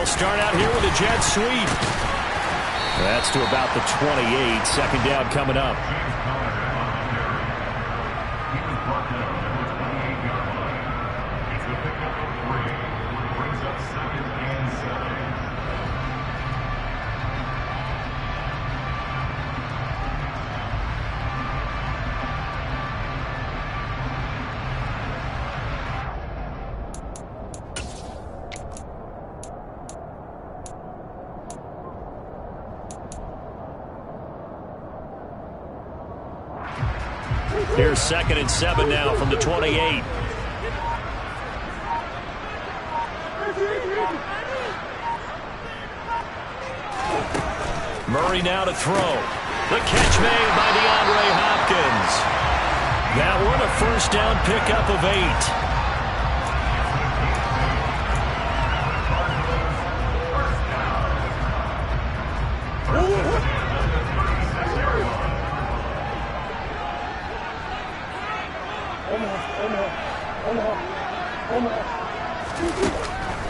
They'll start out here with a jet sweep. That's to about the 28. Second down coming up. Here's 2nd and 7 now from the 28. Murray now to throw. The catch made by DeAndre Hopkins. That one a first down pickup of 8.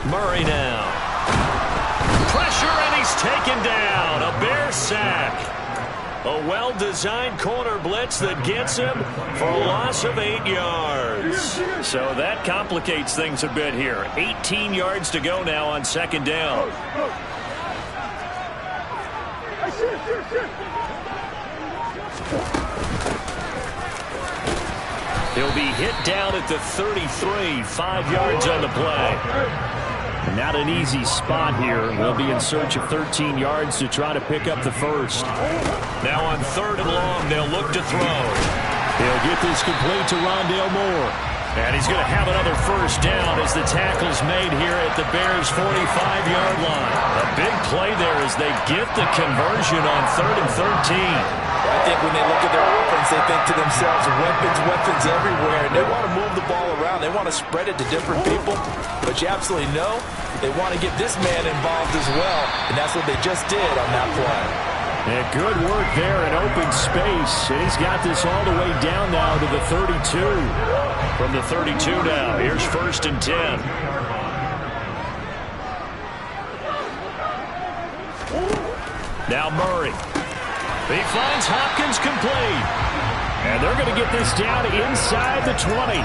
Murray now. Pressure, and he's taken down. A Bear sack. A well-designed corner blitz that gets him for a loss of 8 yards. So that complicates things a bit here. 18 yards to go now on 2nd down. He'll be hit down at the 33, 5 yards on the play. Not an easy spot here. They'll be in search of 13 yards to try to pick up the first. Now on 3rd and long, they'll look to throw. He'll get this complete to Rondale Moore. And he's going to have another first down as the tackle's made here at the Bears' 45-yard line. A big play there as they get the conversion on 3rd and 13. I think when they look at their offense, they think to themselves, weapons everywhere. And they want to move the ball around. They want to spread it to different people. But you absolutely know they want to get this man involved as well. And that's what they just did on that play. And good work there in open space. And he's got this all the way down now to the 32. From the 32 now, here's 1st and 10. Now Murray. He finds Hopkins complete. And they're going to get this down inside the 20.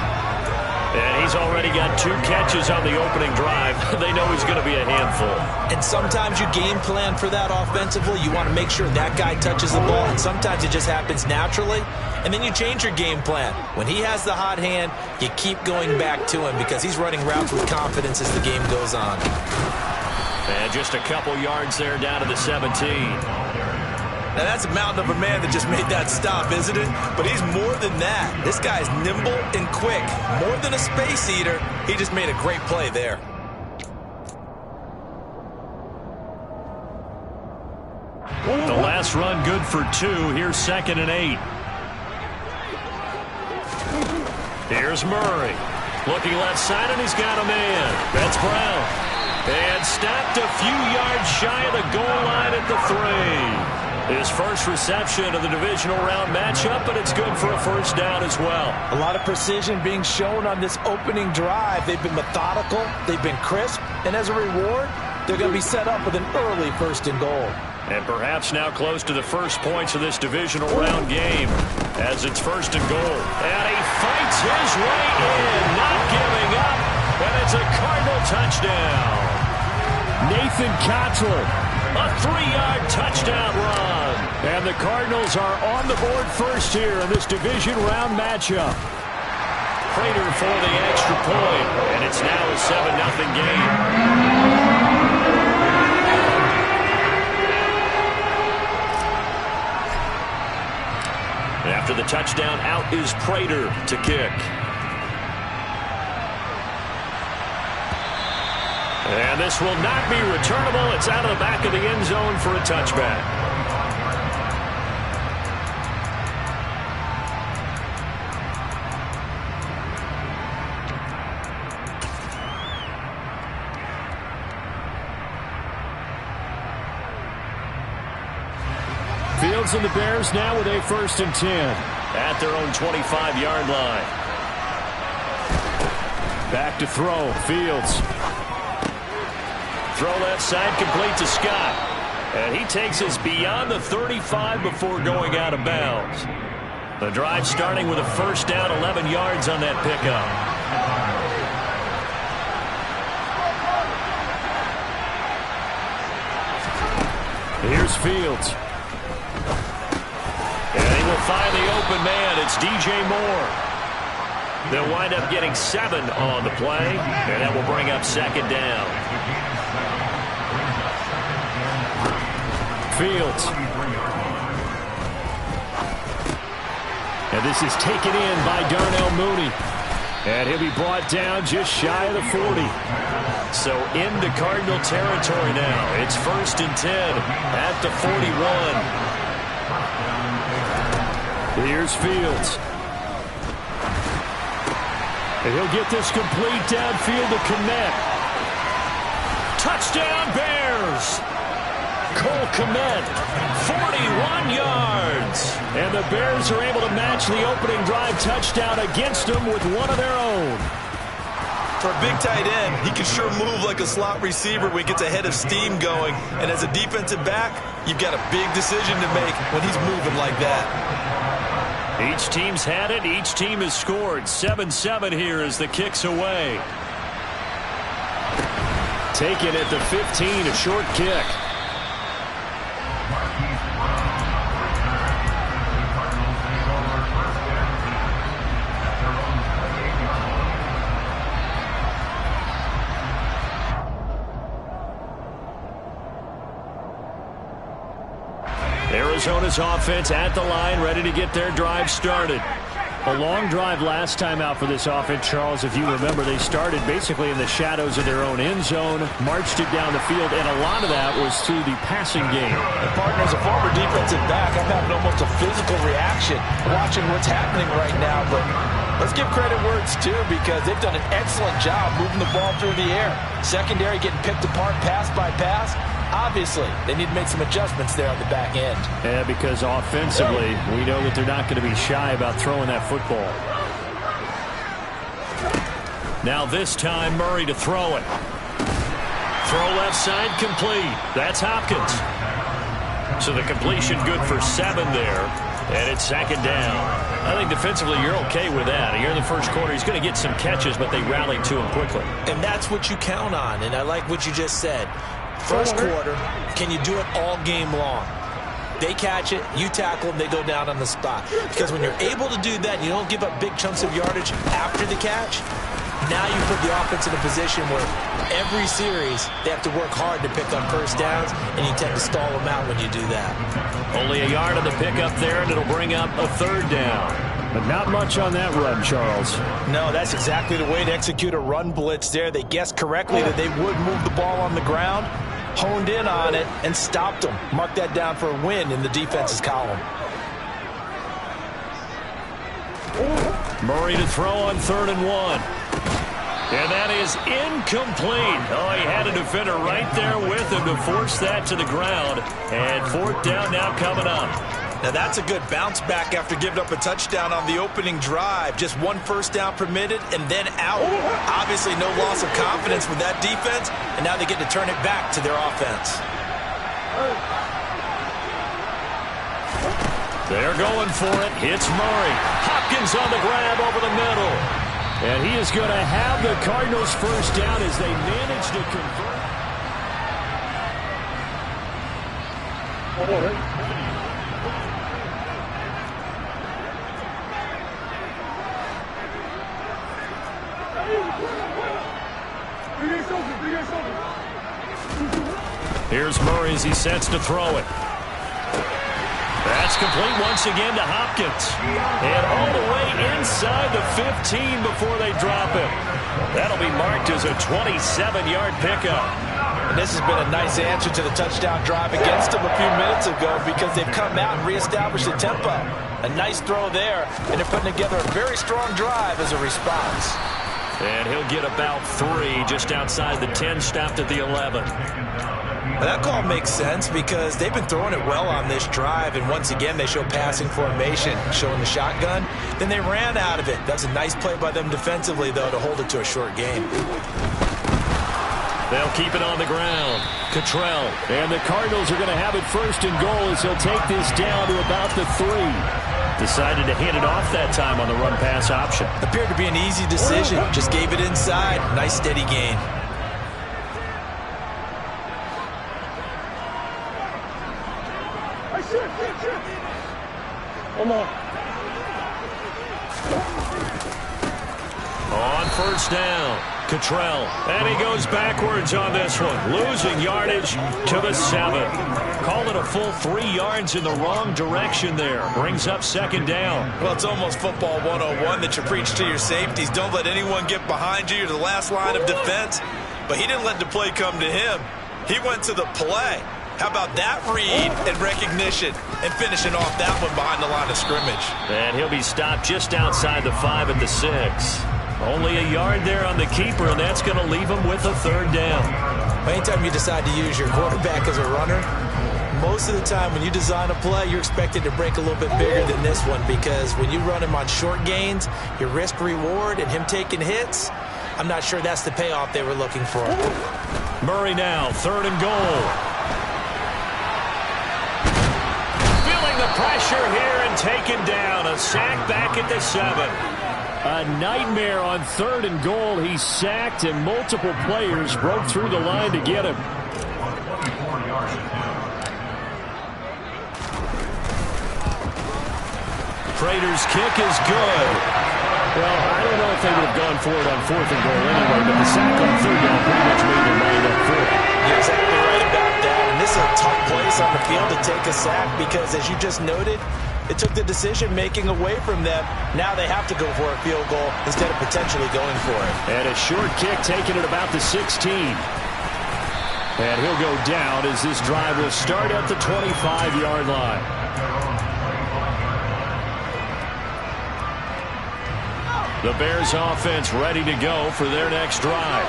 And he's already got 2 catches on the opening drive. They know he's going to be a handful. And sometimes you game plan for that offensively. You want to make sure that guy touches the ball. And sometimes it just happens naturally. And then you change your game plan. When he has the hot hand, you keep going back to him because he's running routes with confidence as the game goes on. And just a couple yards there down to the 17. Now, that's a mountain of a man that just made that stop, isn't it? But he's more than that. This guy's nimble and quick. More than a space eater, he just made a great play there. The last run good for 2. Here's 2nd and 8. Here's Murray. Looking left side, and he's got a man. That's Brown. And stopped a few yards shy of the goal line at the 3. His first reception of the divisional round matchup, but it's good for a first down as well. A lot of precision being shown on this opening drive. They've been methodical, they've been crisp, and as a reward, they're going to be set up with an early 1st and goal. And perhaps now close to the first points of this divisional round game as it's 1st and goal. And he fights his way in, not giving up, and it's a Cardinal touchdown. Nathan Cottrell, a 3-yard touchdown run. And the Cardinals are on the board first here in this division round matchup. Prater for the extra point, and it's now a 7-0 game. After the touchdown, out is Prater to kick. And this will not be returnable. It's out of the back of the end zone for a touchback. Fields and the Bears now with a 1st and 10 at their own 25-yard line. Back to throw. Fields throw left side complete to Scott. And he takes us beyond the 35 before going out of bounds. The drive starting with a first down, 11 yards on that pickup. Here's Fields. And he will find the open man. It's DJ Moore. They'll wind up getting 7 on the play, and that will bring up second down. Fields. And this is taken in by Darnell Mooney. And he'll be brought down just shy of the 40. So into Cardinal territory now. It's 1st and 10 at the 41. Here's Fields. And he'll get this complete downfield to Kmet. Touchdown Bears! Cole Kmet, 41 yards. And the Bears are able to match the opening drive touchdown against them with one of their own. For a big tight end, he can sure move like a slot receiver when he gets a head of steam going. And as a defensive back, you've got a big decision to make when he's moving like that. Each team's had it. Each team has scored. 7-7 here as the kick's away. Taken at the 15, a short kick. Arizona's offense at the line, ready to get their drive started. A long drive last time out for this offense, Charles. If you remember, they started basically in the shadows of their own end zone, marched it down the field, and a lot of that was through the passing game. And partner, as a former defensive back, I'm having almost a physical reaction watching what's happening right now. But let's give credit where it's due, because they've done an excellent job moving the ball through the air. Secondary getting picked apart pass by pass. Obviously, they need to make some adjustments there on the back end. Yeah, because offensively, we know that they're not going to be shy about throwing that football. Now this time, Murray to throw it. Throw left side complete. That's Hopkins. So the completion good for 7 there. And it's second down. I think defensively you're okay with that. Here in the first quarter, he's going to get some catches, but they rallied to him quickly. And that's what you count on, and I like what you just said. First quarter, can you do it all game long? They catch it, you tackle them, they go down on the spot. Because when you're able to do that, you don't give up big chunks of yardage after the catch, now you put the offense in a position where every series they have to work hard to pick up first downs, and you tend to stall them out when you do that. Only a yard on the pickup there, and it'll bring up a 3rd down. But not much on that run, Charles. No, that's exactly the way to execute a run blitz there. They guessed correctly that they would move the ball on the ground, honed in on it, and stopped them. Mark that down for a win in the defense's column. Murray to throw on 3rd and 1. And that is incomplete. Oh, he had a defender right there with him to force that to the ground. And 4th down now coming up. Now that's a good bounce back after giving up a touchdown on the opening drive. Just 1 first down permitted and then out. Obviously no loss of confidence with that defense, and now they get to turn it back to their offense. They're going for it. It's Murray. Hopkins on the grab over the middle. And he is going to have the Cardinals first down as they manage to convert. Here's Murray as he sets to throw it. That's complete once again to Hopkins. And all the way inside the 15 before they drop him. That'll be marked as a 27-yard pickup. And this has been a nice answer to the touchdown drive against them a few minutes ago, because they've come out and reestablished the tempo. A nice throw there, and they're putting together a very strong drive as a response. And he'll get about 3 just outside the 10, stopped at the 11. Now that call makes sense because they've been throwing it well on this drive, and once again they show passing formation, showing the shotgun. Then they ran out of it. That's a nice play by them defensively, though, to hold it to a short game. They'll keep it on the ground. Cottrell. And the Cardinals are going to have it first and goal as he'll take this down to about the 3. Decided to hand it off that time on the run-pass option. Appeared to be an easy decision. Just gave it inside. Nice steady gain. On first down, Cottrell. And he goes backwards on this one. Losing yardage to the 7. Call it a full 3 yards in the wrong direction there. Brings up second down. Well, it's almost football 101 that you preach to your safeties. Don't let anyone get behind you. You're the last line of defense. But he didn't let the play come to him. He went to the play. How about that read and recognition and finishing off that one behind the line of scrimmage? And he'll be stopped just outside the 5 at the 6. Only a yard there on the keeper, and that's going to leave him with a third down. Anytime you decide to use your quarterback as a runner, most of the time when you design a play, you're expected to break a little bit bigger than this one, because when you run him on short gains, your risk-reward and him taking hits, I'm not sure that's the payoff they were looking for. Murray now, 3rd and goal. Feeling the pressure here and taken down. A sack back at the 7. A nightmare on 3rd and goal. He's sacked, and multiple players broke through the line to get him. Prater's kick is good. Well, I don't know if they would have gone for it on 4th and goal anyway, but the sack on 3rd down pretty much made their mind up for it. You're exactly right about that, and this is a tough place on the field to take a sack because, as you just noted, it took the decision-making away from them. Now they have to go for a field goal instead of potentially going for it. And a short kick taken at about the 16. And he'll go down as this drive will start at the 25-yard line. The Bears offense ready to go for their next drive.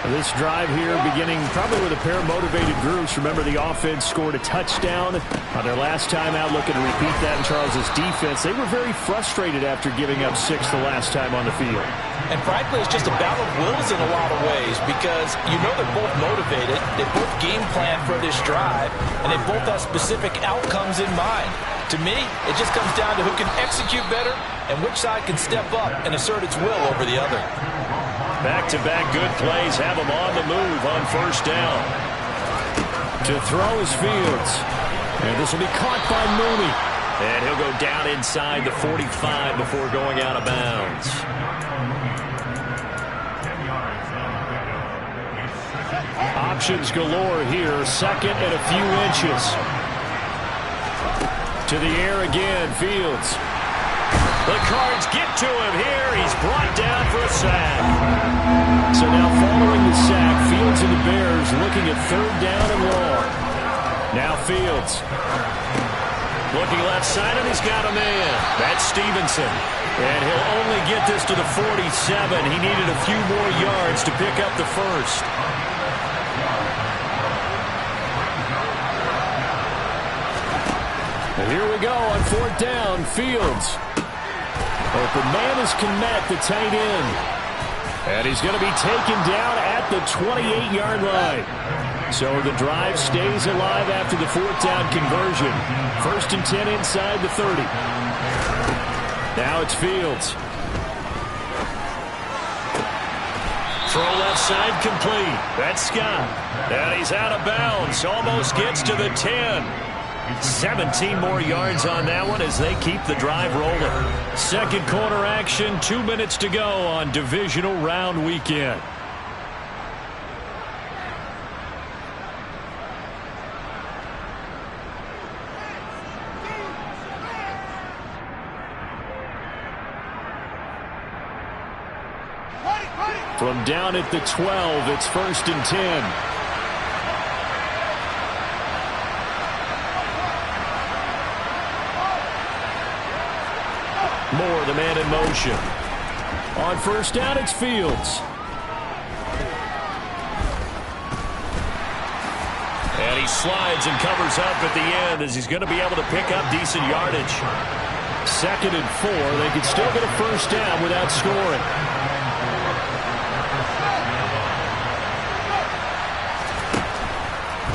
This drive here beginning probably with a pair of motivated groups. Remember, the offense scored a touchdown on their last time out, looking to repeat that in Charles's defense. They were very frustrated after giving up 6 the last time on the field. And frankly, it's just a battle of wills in a lot of ways, because you know they're both motivated, they both game plan for this drive, and they both have specific outcomes in mind. To me, it just comes down to who can execute better and which side can step up and assert its will over the other. Back-to-back good plays have him on the move on first down. To throw is Fields. And this will be caught by Mooney. And he'll go down inside the 45 before going out of bounds. Options galore here. 2nd and a few inches. To the air again, Fields. The Cards get to him here. He's brought down for a sack. So now following the sack, Fields and the Bears looking at 3rd down and long. Now Fields. Looking left side, and he's got a man. That's Stevenson. And he'll only get this to the 47. He needed a few more yards to pick up the first. And here we go on 4th down. Fields. Open man is Kmet, the tight end. And he's going to be taken down at the 28-yard line. So the drive stays alive after the 4th down conversion. 1st and 10 inside the 30. Now it's Fields. Throw left side complete. That's Scott. And he's out of bounds. Almost gets to the 10. 17 more yards on that one as they keep the drive rolling. Second quarter action, 2 minutes to go on divisional round weekend. From down at the 12, it's 1st and 10. Moore, the man in motion. On first down, it's Fields. And he slides and covers up at the end as he's going to be able to pick up decent yardage. 2nd and 4. They could still get a first down without scoring.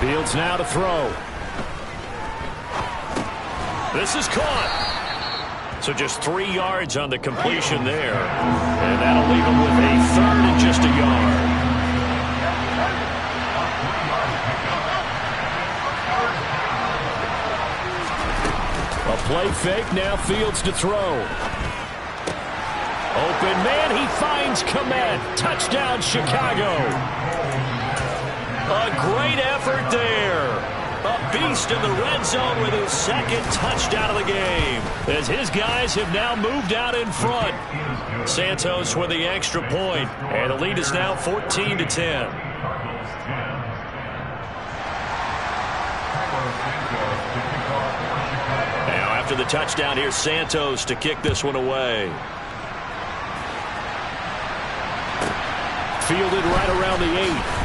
Fields now to throw. This is caught. So just 3 yards on the completion there. And that'll leave him with a third and just a yard. A play fake, now Fields to throw. Open man, he finds Komet. Touchdown, Chicago. A great effort there. A beast in the red zone with his second touchdown of the game, as his guys have now moved out in front. Santos with the extra point, and the lead is now 14-10. Now after the touchdown, here's Santos to kick this one away. Fielded right around the 8.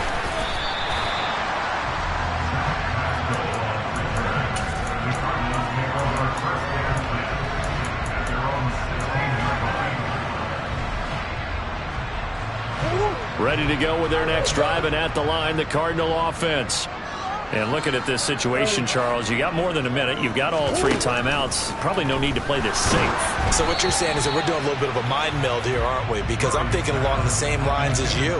Ready to go with their next drive, and at the line, the Cardinal offense. And looking at this situation, Charles, you got more than a minute. You've got all 3 timeouts. Probably no need to play this safe. So what you're saying is that we're doing a little bit of a mind meld here, aren't we? Because I'm thinking along the same lines as you.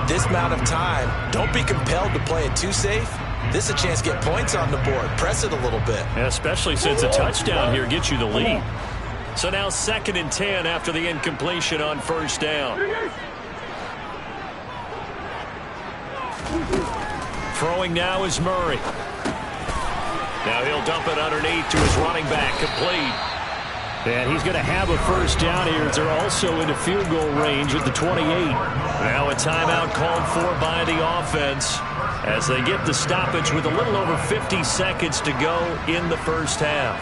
This amount of time, don't be compelled to play it too safe. This is a chance to get points on the board. Press it a little bit. Yeah, especially since a touchdown here gets you the lead. So now 2nd and 10 after the incompletion on first down. Throwing now is Murray. Now he'll dump it underneath to his running back, complete. And he's going to have a first down here. They're also into field goal range at the 28. Now a timeout called for by the offense as they get the stoppage with a little over 50 seconds to go in the first half.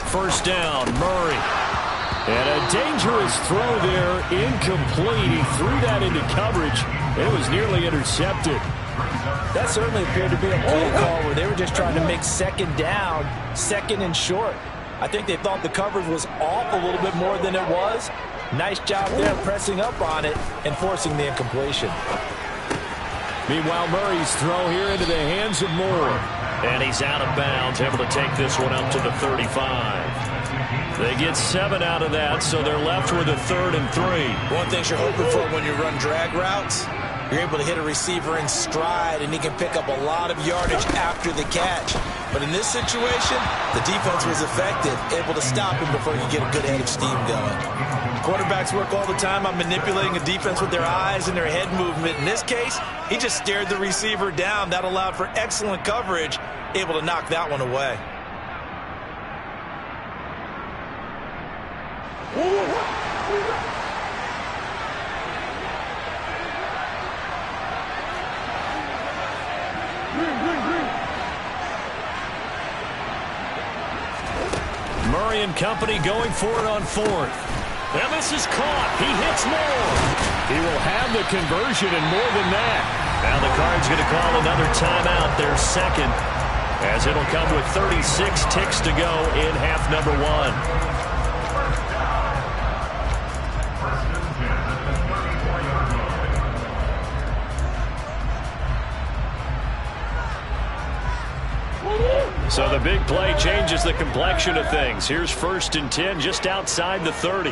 First down, Murray. And a dangerous throw there, incomplete. He threw that into coverage. It was nearly intercepted. That certainly appeared to be a play call where they were just trying to make 2nd down, 2nd and short. I think they thought the coverage was off a little bit more than it was. Nice job there pressing up on it and forcing the incompletion. Meanwhile, Murray's throw here into the hands of Moore. And he's out of bounds, able to take this one up to the 35. They get 7 out of that, so they're left with a 3rd and 3. One thing you're hoping for when you run drag routes, you're able to hit a receiver in stride, and he can pick up a lot of yardage after the catch. But in this situation, the defense was effective, able to stop him before he could get a good head of steam going. Quarterbacks work all the time on manipulating a defense with their eyes and their head movement. In this case, he just stared the receiver down. That allowed for excellent coverage, able to knock that one away. Murray and company going for it on 4th. And this is caught. He hits Moore. He will have the conversion and more than that. Now the Cards going to call another timeout, their 2nd, as it'll come with 36 ticks to go in half number 1. So the big play changes the complexion of things. Here's 1st and 10 just outside the 30.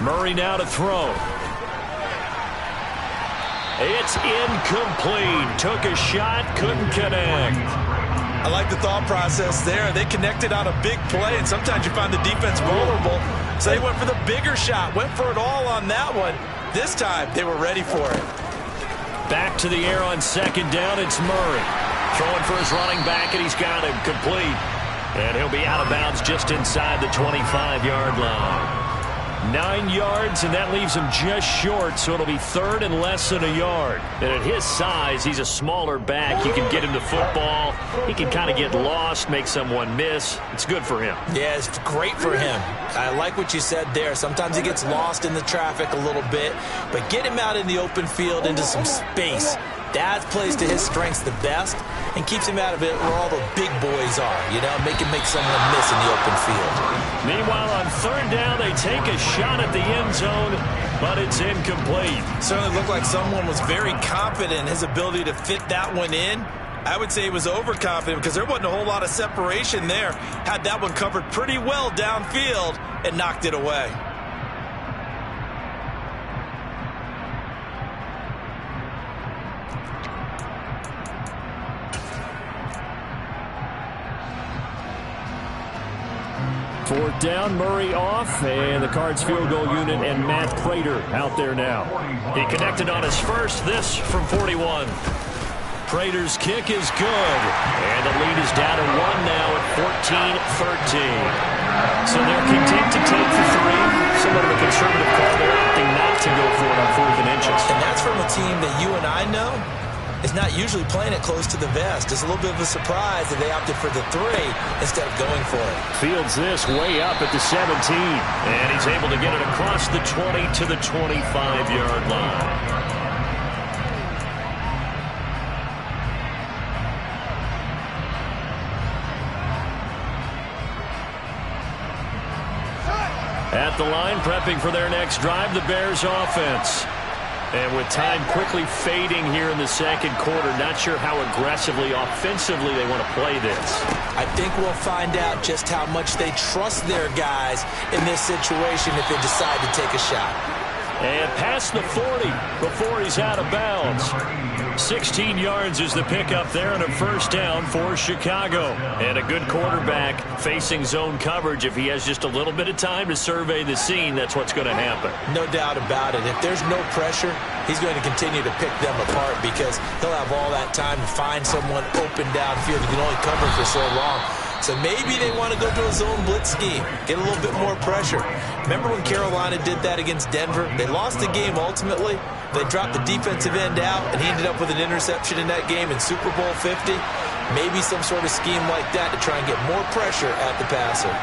Murray now to throw. It's incomplete. Took a shot, couldn't connect. I like the thought process there. They connected on a big play, and sometimes you find the defense vulnerable. So they went for the bigger shot, went for it all on that one. This time, they were ready for it. Back to the air on 2nd down, it's Murray. Throwing for his running back, and he's got him complete. And he'll be out of bounds just inside the 25-yard line. 9 yards, and that leaves him just short, so it'll be 3rd and less than a yard. And at his size, he's a smaller back. You can get him to football. He can kind of get lost, make someone miss. It's good for him. Yeah, it's great for him. I like what you said there. Sometimes he gets lost in the traffic a little bit, but get him out in the open field into some space. That plays to his strengths the best and keeps him out of it where all the big boys are, you know, make him make someone miss in the open field. Meanwhile, on third down, they take a shot at the end zone, but it's incomplete. Certainly looked like someone was very confident in his ability to fit that one in. I would say he was overconfident because there wasn't a whole lot of separation there. Had that one covered pretty well downfield and knocked it away. Fourth down, Murray off, and the Cards field goal unit and Matt Prater out there now. He connected on his first, this from 41. Prater's kick is good, and the lead is down to 1 now at 14-13. So they're content to take the 3. Somewhat of a conservative call. They're opting not to go for it on 4th and inches. And that's from a team that you and I know is not usually playing it close to the vest. It's a little bit of a surprise that they opted for the 3 instead of going for it. Fields this way up at the 17, and he's able to get it across the 20 to the 25-yard line. At the line, prepping for their next drive, the Bears offense. And with time quickly fading here in the second quarter, not sure how aggressively, offensively they want to play this. I think we'll find out just how much they trust their guys in this situation if they decide to take a shot. And past the 40 before he's out of bounds. 16 yards is the pickup there and a first down for Chicago. And a good quarterback facing zone coverage. If he has just a little bit of time to survey the scene, that's what's going to happen. No doubt about it. If there's no pressure, he's going to continue to pick them apart because he'll have all that time to find someone open downfield. He can only cover for so long. So maybe they want to go to a zone blitz scheme, get a little bit more pressure. Remember when Carolina did that against Denver? They lost the game ultimately. They dropped the defensive end out, and he ended up with an interception in that game in Super Bowl 50. Maybe some sort of scheme like that to try and get more pressure at the passer.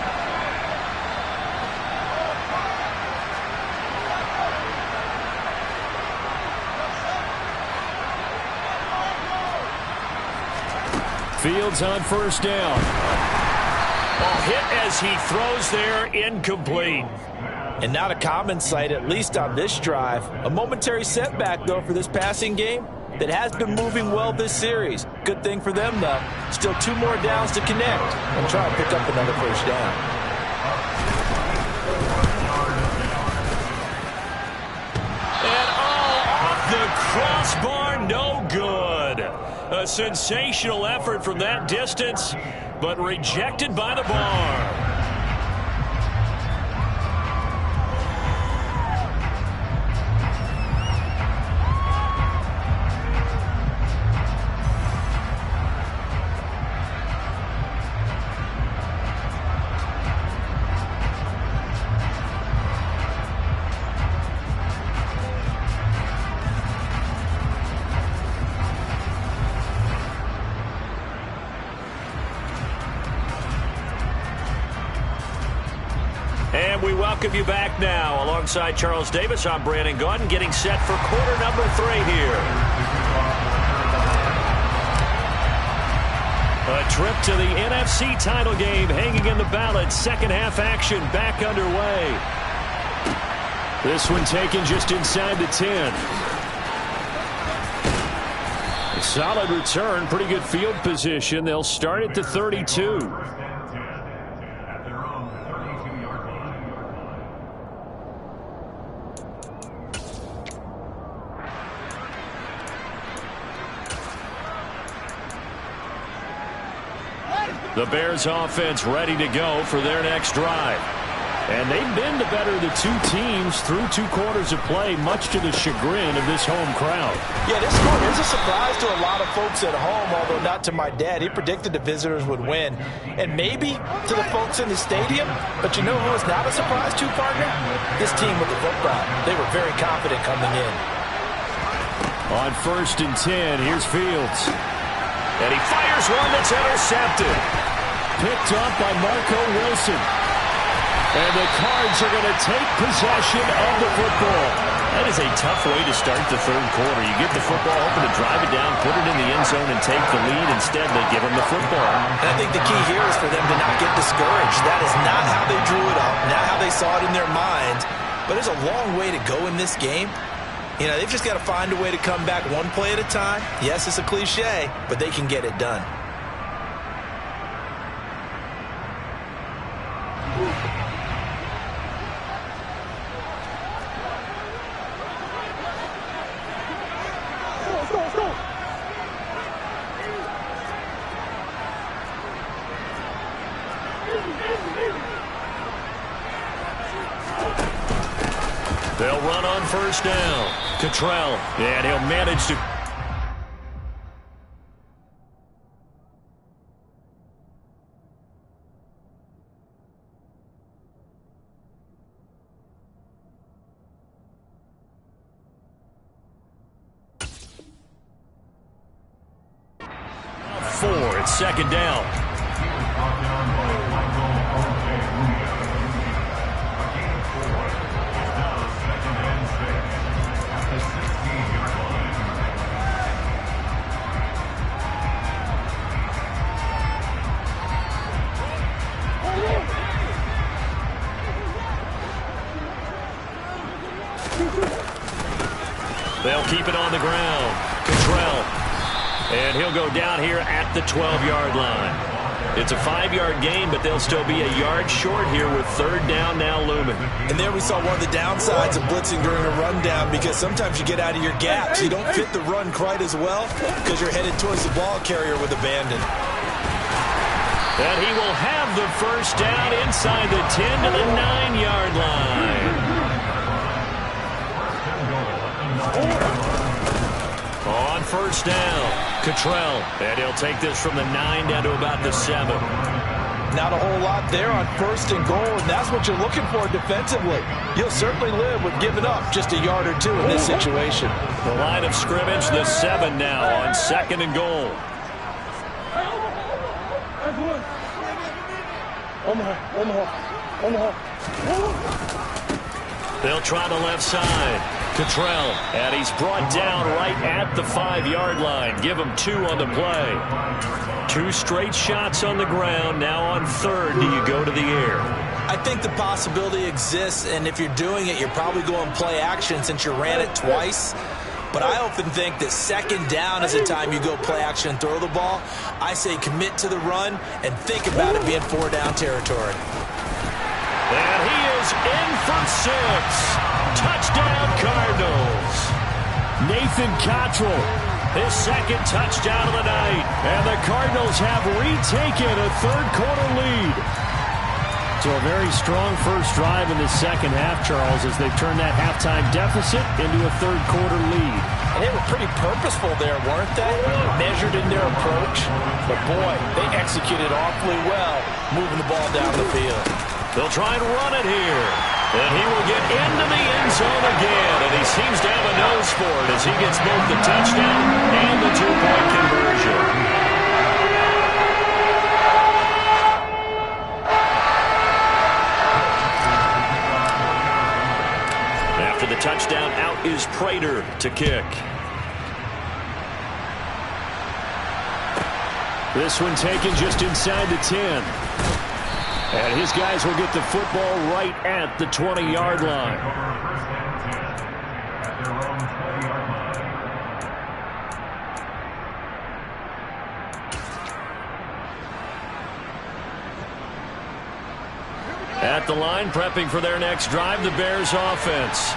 Fields on first down. Ball hit as he throws there, incomplete. And not a common sight, at least on this drive. A momentary setback, though, for this passing game that has been moving well this series. Good thing for them, though. Still 2 more downs to connect and try and pick up another first down. And off the crossbar, no good. A sensational effort from that distance, but rejected by the bar. And we welcome you back now. Alongside Charles Davis, I'm Brandon Gaudin, getting set for quarter number 3 here. A trip to the NFC title game hanging in the balance. Second half action back underway. This one taken just inside the 10. A solid return, pretty good field position. They'll start at the 32. The Bears offense ready to go for their next drive. And they've been the better of the 2 teams through 2 quarters of play, much to the chagrin of this home crowd. Yeah, this one is a surprise to a lot of folks at home, although not to my dad. He predicted the visitors would win. And maybe to the folks in the stadium. But you know who is not a surprise to, partner? This team with the football. They were very confident coming in. On 1st and 10, here's Fields. And he fires one that's intercepted. Picked up by Marco Wilson. And the Cards are going to take possession of the football. That is a tough way to start the third quarter. You get the football, hoping to drive it down, put it in the end zone, and take the lead. Instead, they give them the football. And I think the key here is for them to not get discouraged. That is not how they drew it up, not how they saw it in their minds. But there's a long way to go in this game. You know, they've just got to find a way to come back one play at a time. Yes, it's a cliche, but they can get it done. They'll run on first down. Cottrell, and he'll manage to... It's second down. They'll keep it on the ground. Cottrell. And he'll go down here at the 12-yard line. It's a 5-yard gain, but they'll still be a yard short here with third down now looming. And there we saw one of the downsides of blitzing during a rundown, because sometimes you get out of your gaps. You don't fit the run quite as well because you're headed towards the ball carrier with abandon. And he will have the first down inside the 10 to the 9-yard line. On first down, Cottrell, and he'll take this from the 9 down to about the 7. Not a whole lot there on first and goal, and that's what you're looking for defensively. You'll certainly live with giving up just a yard or two in this situation. The line of scrimmage, the 7 now on second and goal. They'll try the left side. Cottrell, and he's brought down right at the 5-yard line. Give him 2 on the play. 2 straight shots on the ground. Now on third, do you go to the air? I think the possibility exists, and if you're doing it, you're probably going play action since you ran it twice. But I often think that second down is the time you go play action and throw the ball. I say commit to the run and think about it being 4-down territory. And he is in for 6. Touchdown, Cardinals. Nathan Cottrell, his second touchdown of the night. And the Cardinals have retaken a third-quarter lead. So a very strong first drive in the second half, Charles, as they've turned that halftime deficit into a third-quarter lead. And they were pretty purposeful there, weren't they? Measured in their approach. But, boy, they executed awfully well moving the ball down the field. They'll try and run it here. And he will get into the end zone again. And he seems to have a nose for it as he gets both the touchdown and the 2-point conversion. After the touchdown, out is Prater to kick. This one taken just inside the 10. And his guys will get the football right at the 20-yard line. At the line, prepping for their next drive, the Bears offense.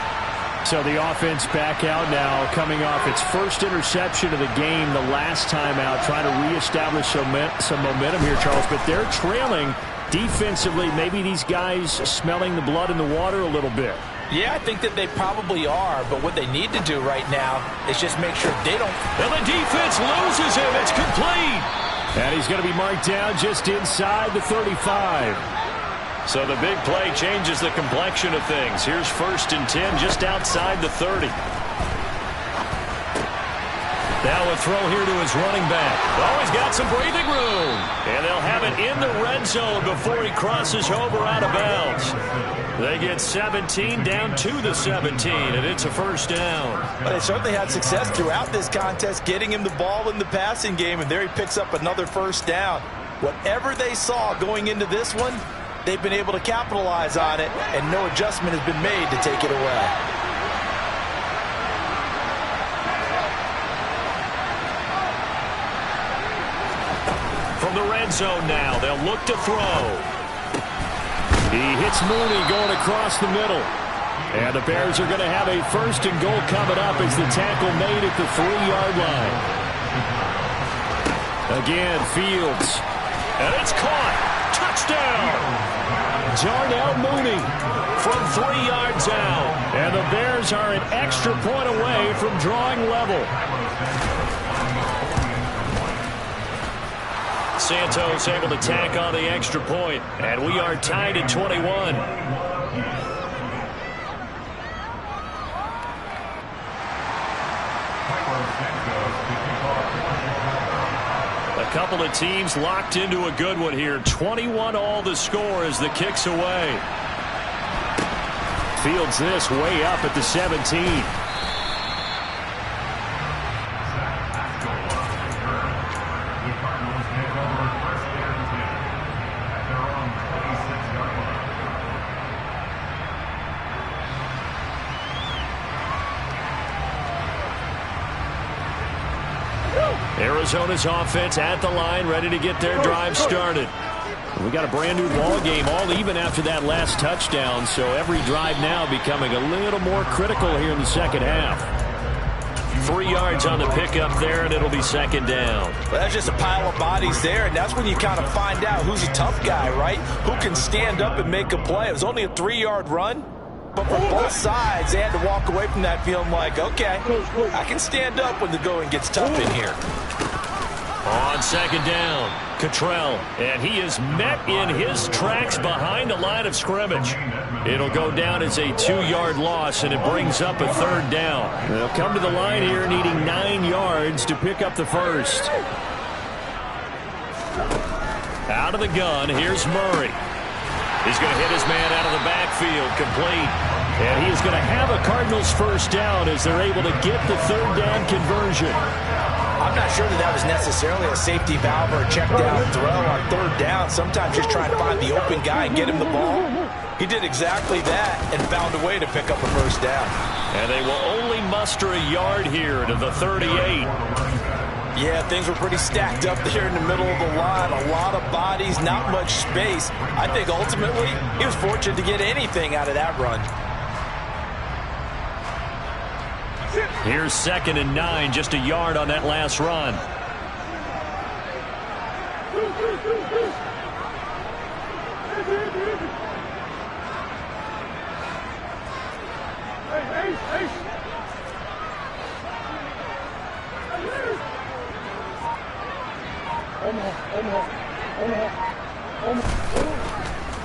So the offense back out now, coming off its first interception of the game the last time out, trying to reestablish some momentum here, Charles. But they're trailing defensively. Maybe these guys smelling the blood in the water a little bit. Yeah, I think that they probably are, but what they need to do right now is just make sure they don't... And the defense loses him. It's complete. And he's going to be marked down just inside the 35. So the big play changes the complexion of things. Here's 1st and 10 just outside the 30. Now a throw here to his running back. Oh, he's got some breathing room. And they'll have it in the red zone before he crosses over out of bounds. They get 17 down to the 17, and it's a first down. But they certainly had success throughout this contest, getting him the ball in the passing game, and there he picks up another first down. Whatever they saw going into this one, they've been able to capitalize on it, and no adjustment has been made to take it away. From the red zone now, they'll look to throw. He hits Mooney going across the middle. And the Bears are going to have a first and goal coming up as the tackle made at the 3-yard line. Again, Fields. And it's caught. Touchdown. Darnell Mooney from 3 yards out. And the Bears are an extra point away from drawing level. Santos able to tack on the extra point, and we are tied at 21. A couple of teams locked into a good one here. 21-all the score as the kick's away. Fields this way up at the 17. Arizona's offense at the line, ready to get their drive started. We got a brand new ball game, all even after that last touchdown, so every drive now becoming a little more critical here in the second half. 3 yards on the pickup there, and it'll be second down. Well, that's just a pile of bodies there, and that's when you kind of find out who's a tough guy, right? Who can stand up and make a play. It was only a 3-yard run, but for both sides, they had to walk away from that feeling like, okay, I can stand up when the going gets tough in here. On second down, Cottrell, and he is met in his tracks behind the line of scrimmage. It'll go down as a 2-yard loss, and it brings up a third down. They'll come to the line here needing 9 yards to pick up the first. Out of the gun, here's Murray. He's going to hit his man out of the backfield, complete. And he is going to have a Cardinals first down as they're able to get the third down conversion. I'm not sure that was necessarily a safety valve or a check down throw on third down. Sometimes just try and find the open guy and get him the ball. He did exactly that and found a way to pick up a first down. And they will only muster a yard here to the 38. Yeah, things were pretty stacked up there in the middle of the line. A lot of bodies, not much space. I think ultimately he was fortunate to get anything out of that run. Here's 2nd and 9, just a yard on that last run.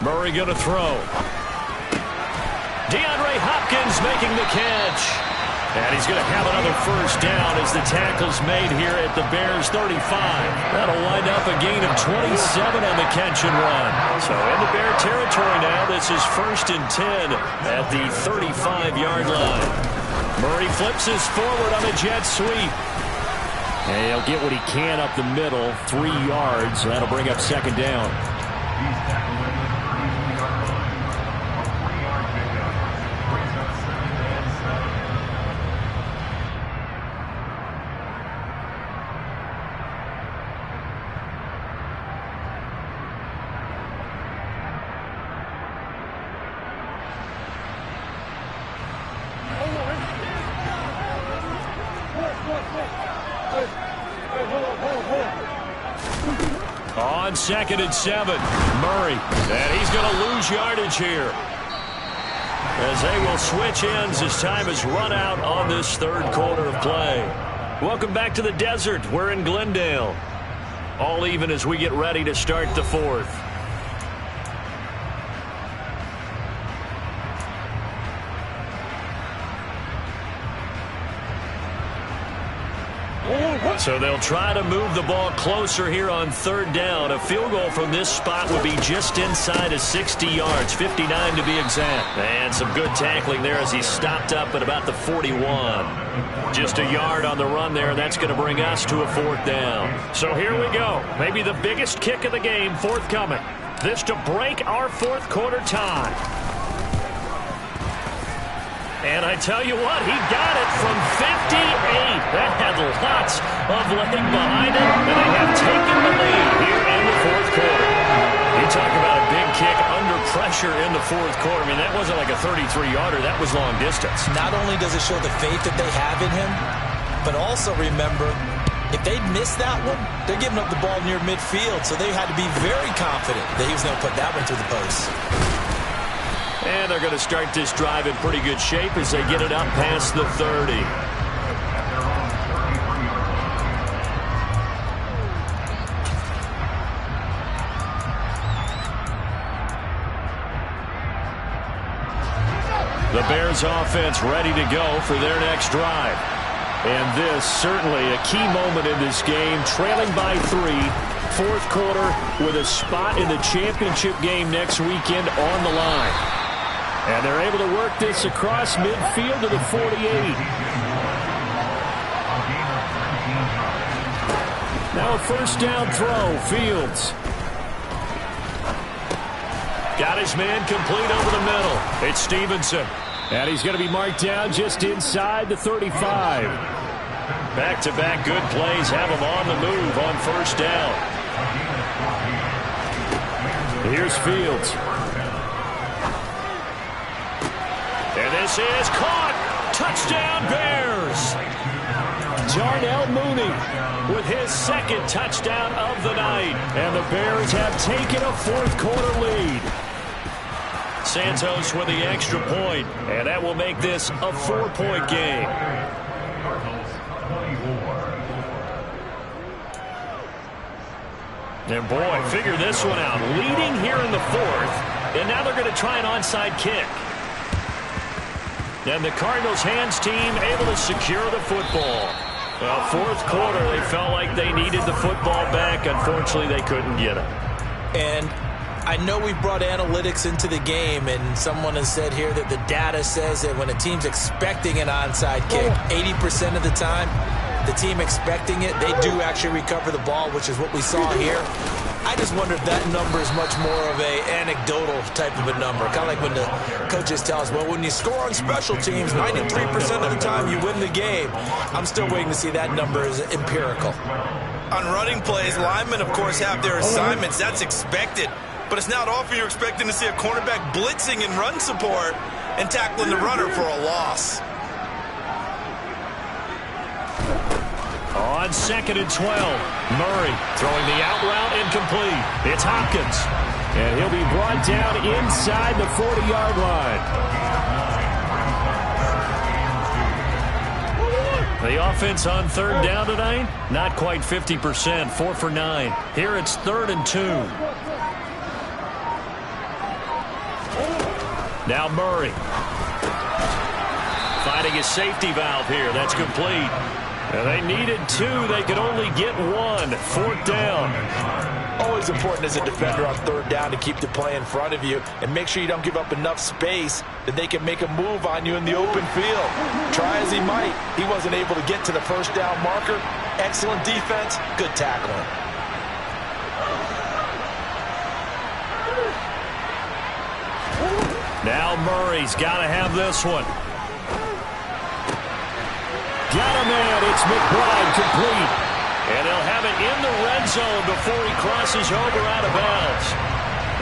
Murray going to throw. DeAndre Hopkins making the catch. And he's going to have another first down as the tackle's made here at the Bears 35. That'll wind up a gain of 27 on the catch and run. So in the Bear territory now, this is 1st and 10 at the 35-yard line. Murray flips his forward on a jet sweep. And he'll get what he can up the middle, 3 yards. That'll bring up second down. On 2nd and 7, Murray, and he's going to lose yardage here as they will switch ends as time has run out on this third quarter of play. Welcome back to the desert. We're in Glendale. All even as we get ready to start the fourth. So they'll try to move the ball closer here on third down. A field goal from this spot would be just inside of 60 yards, 59 to be exact. And some good tackling there as he stopped up at about the 41. Just a yard on the run there, and that's going to bring us to a fourth down. So here we go. Maybe the biggest kick of the game forthcoming. This to break our fourth quarter tie. And I tell you what, he got it from 58. That had lots of leg behind it, and they have taken the lead here in the fourth quarter. You talk about a big kick under pressure in the fourth quarter. I mean, that wasn't like a 33-yarder. That was long distance. Not only does it show the faith that they have in him, but also remember, if they'd missed that one, they're giving up the ball near midfield, so they had to be very confident that he was going to put that one through the post. And they're going to start this drive in pretty good shape as they get it up past the 30. The Bears offense ready to go for their next drive. And this certainly a key moment in this game, trailing by 3, fourth quarter with a spot in the championship game next weekend on the line. And they're able to work this across midfield to the 48. Now a first down throw, Fields. Got his man complete over the middle. It's Stevenson. And he's going to be marked down just inside the 35. Back-to-back good plays have him on the move on first down. Here's Fields. And this is caught. Touchdown, Bears. Darnell Mooney with his second touchdown of the night. And the Bears have taken a fourth quarter lead. Santos with the extra point, and that will make this a 4-point game. And boy, figure this one out. Leading here in the fourth, and now they're going to try an onside kick. And the Cardinals hands team able to secure the football. Well, fourth quarter, they felt like they needed the football back. Unfortunately, they couldn't get it. And I know we've brought analytics into the game, and someone has said here that the data says that when a team's expecting an onside kick, 80% of the time, the team expecting it, they do actually recover the ball, which is what we saw here. I just wonder if that number is much more of a anecdotal type of a number. Kind of like when the coaches tell us, well, when you score on special teams, 93% of the time you win the game. I'm still waiting to see that number is empirical. On running plays, linemen, of course, have their assignments. That's expected. But it's not often you're expecting to see a cornerback blitzing in run support and tackling the runner for a loss. On 2nd and 12, Murray throwing the out route incomplete. It's Hopkins. And he'll be brought down inside the 40-yard line. The offense on third down tonight, not quite 50%, 4 for 9. Here it's 3rd and 2. Now Murray. Finding his safety valve here. That's complete. And they needed 2. They could only get 1. 4th down. Always important as a defender on third down to keep the play in front of you and make sure you don't give up enough space that they can make a move on you in the open field. Try as he might, he wasn't able to get to the first down marker. Excellent defense, good tackling. Now Murray's got to have this one. Got a man. It's McBride complete. And he'll have it in the red zone before he crosses over out of bounds.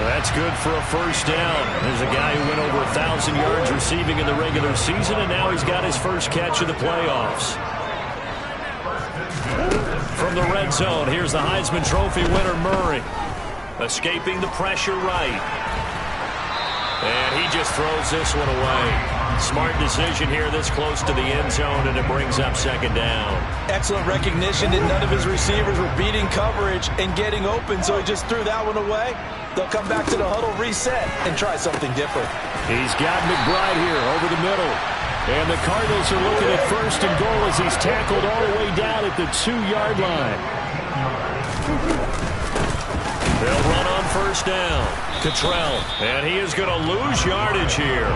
That's good for a first down. There's a guy who went over 1,000 yards receiving in the regular season, and now he's got his first catch of the playoffs. From the red zone, here's the Heisman Trophy winner, Murray. Escaping the pressure right. And he just throws this one away. Smart decision here this close to the end zone, and it brings up second down. Excellent recognition that none of his receivers were beating coverage and getting open, so he just threw that one away. They'll come back to the huddle, reset, and try something different. He's got McBride here over the middle. And the Cardinals are looking at first and goal as he's tackled all the way down at the 2-yard line. They'll run on first down. Cottrell, and he is going to lose yardage here.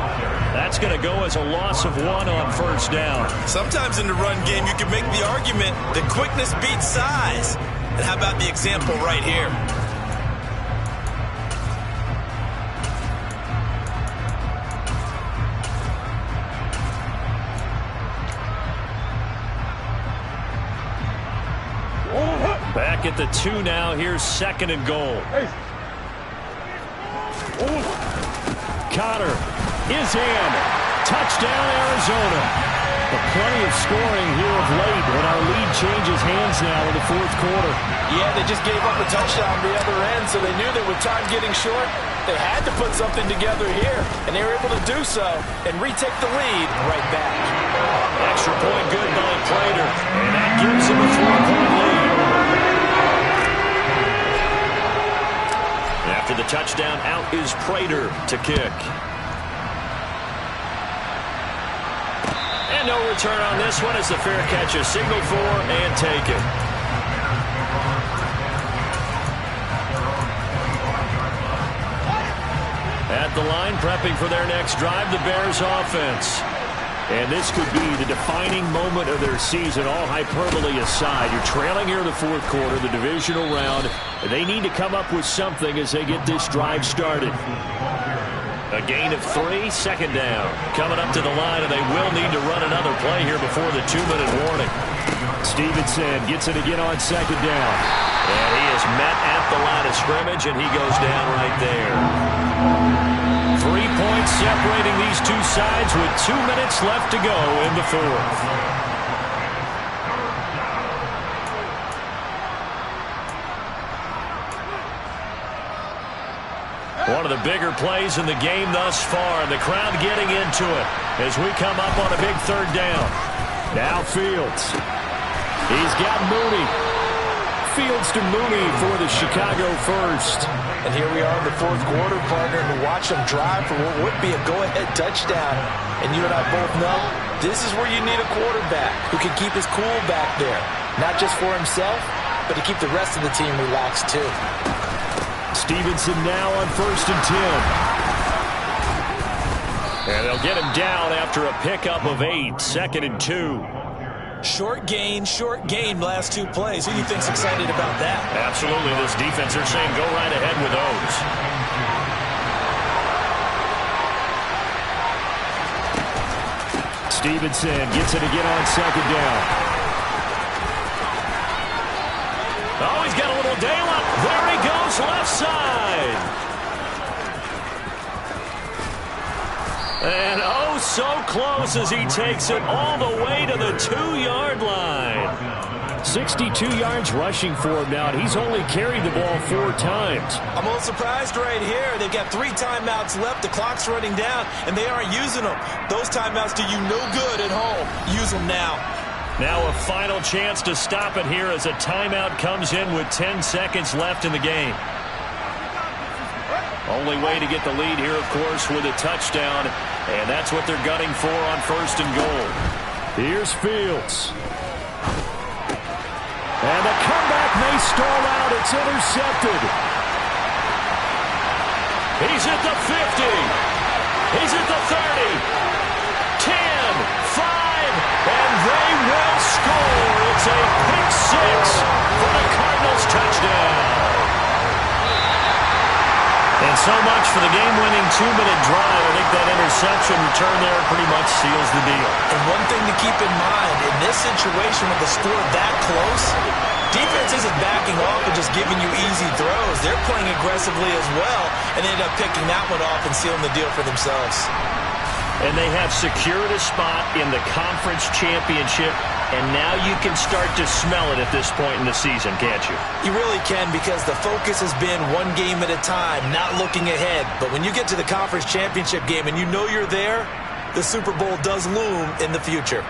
That's going to go as a loss of 1 on first down. Sometimes in the run game, you can make the argument that quickness beats size. And how about the example right here? Back at the 2 now. Here's second and goal. Connor is in. Touchdown, Arizona. But plenty of scoring here of late, and our lead changes hands now in the fourth quarter. Yeah, they just gave up a touchdown the other end, so they knew that with time getting short, they had to put something together here, and they were able to do so and retake the lead right back. Extra point good by Prater, and that gives him a 3-point lead. After the touchdown, out is Prater to kick. And no return on this one as the fair catch is signaled for and taken. At the line, prepping for their next drive, the Bears offense. And this could be the defining moment of their season, all hyperbole aside. You're trailing here in the fourth quarter, the divisional round. They need to come up with something as they get this drive started. A gain of 3, second down. Coming up to the line, and they will need to run another play here before the 2-minute warning. Stevenson gets it again on second down. And he is met at the line of scrimmage, and he goes down right there. 3 points separating these two sides with 2 minutes left to go in the fourth. One of the bigger plays in the game thus far, and the crowd getting into it as we come up on a big third down. Now Fields. He's got Mooney. Fields to Mooney for the Chicago first. And here we are in the fourth quarter, partner, and watch them drive for what would be a go-ahead touchdown. And you and I both know this is where you need a quarterback who can keep his cool back there. Not just for himself, but to keep the rest of the team relaxed too. Stevenson now on first and 10. And they'll get him down after a pickup of 8, second and 2. Short gain last 2 plays. Who do you think's excited about that? Absolutely. This defense, they're saying go right ahead with those. Stevenson gets it again on second down. Oh, he's got a little daylight. There he goes, left side. And oh, so close as he takes it all the way to the 2-yard line. 62 yards rushing for him now, and he's only carried the ball 4 times. I'm a little surprised right here. They've got 3 timeouts left. The clock's running down, and they aren't using them. Those timeouts do you no good at home. Use them now. Now a final chance to stop it here as a timeout comes in with 10 seconds left in the game. Only way to get the lead here, of course, with a touchdown, and that's what they're gunning for on first and goal. Here's Fields. And the comeback may stall out. It's intercepted. He's at the 50. He's at the 30. 10, 5, and they will score. It's a pick 6 for the Cardinals touchdown. And so much for the game-winning 2-minute drive. I think that interception return there pretty much seals the deal. And one thing to keep in mind, in this situation with the score that close, defense isn't backing off and just giving you easy throws. They're playing aggressively as well, and they end up picking that one off and sealing the deal for themselves. And they have secured a spot in the conference championship, and now you can start to smell it at this point in the season, can't you? You really can, because the focus has been one game at a time, not looking ahead. But when you get to the conference championship game and you know you're there, the Super Bowl does loom in the future.